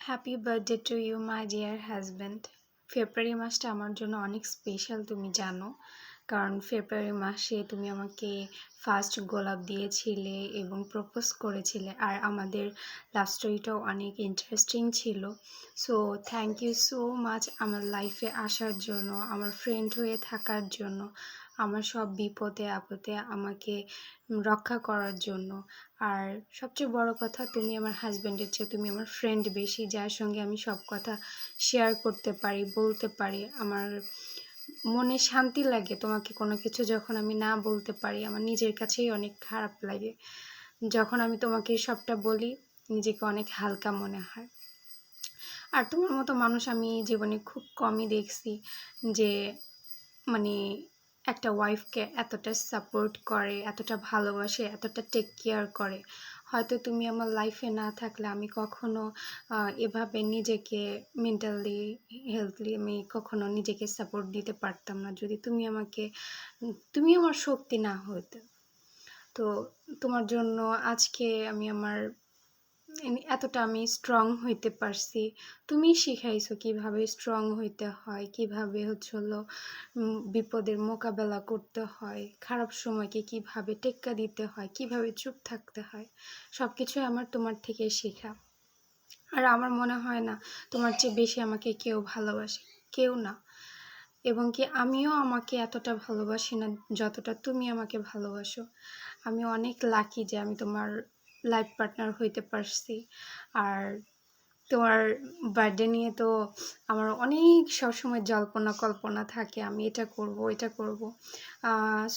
Happy birthday to you my dear husband. February মাসটা আমার জন্য অনেক স্পেশাল, তুমি জানো। কারণ ফেব্রুয়ারি মাসে তুমি আমাকে ফার্স্ট গোলাপ দিয়েছিলে এবং প্রপোজ করেছিলে, আর আমাদের লাভ স্টোরিটাও অনেক ইন্টারেস্টিং ছিল। So thank you so much আমার লাইফে আসার জন্য, আমার ফ্রেন্ড হয়ে থাকার জন্য, আমার সব বিপদে আপদে আমাকে রক্ষা করার জন্য। আর সবচেয়ে বড় কথা, তুমি আমার হাজব্যান্ডের চেয়ে তুমি আমার ফ্রেন্ড বেশি, যার সঙ্গে আমি সব কথা শেয়ার করতে পারি, বলতে পারি। আমার মনে শান্তি লাগে তোমাকে কোনো কিছু যখন আমি না বলতে পারি, আমার নিজের কাছেই অনেক খারাপ লাগে। যখন আমি তোমাকে সবটা বলি, নিজেকে অনেক হালকা মনে হয়। আর তোমার মতো মানুষ আমি জীবনে খুব কমই দেখছি যে মানে একটা ওয়াইফকে এতটা সাপোর্ট করে, এতটা ভালোবাসে, এতটা টেক কেয়ার করে। হয়তো তুমি আমার লাইফে না থাকলে আমি কখনো এভাবে নিজেকে মেন্টালি হেলথলি আমি কখনো নিজেকে সাপোর্ট দিতে পারতাম না, যদি তুমি আমার শক্তি না হতে। তো তোমার জন্য আজকে আমি এতটা আমি স্ট্রং হইতে পারছি। তুমি শিখাইছো কিভাবে স্ট্রং হইতে হয়, কিভাবে বিপদের মোকাবেলা করতে হয়, খারাপ সময়কে কিভাবে টেক্কা দিতে হয়, কিভাবে চুপ থাকতে হয়। সব কিছুই আমার তোমার থেকে শেখা। আর আমার মনে হয় না তোমার চেয়ে বেশি আমাকে কেউ ভালোবাসে, কেউ না। এবং কি আমিও আমাকে এতটা ভালোবাসি না যতটা তুমি আমাকে ভালোবাসো। আমি অনেক লাকি যে আমি তোমার লাইফ পার্টনার হইতে পারছি। আর তোমার বার্থডে নিয়ে তো আমার অনেক সবসময় জল্পনা কল্পনা থাকে, আমি এটা করব এটা করব।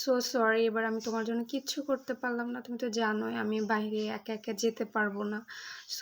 সো সরি, এবার আমি তোমার জন্য কিচ্ছু করতে পারলাম না। তুমি তো জানোই আমি বাইরে একা একা যেতে পারবো না।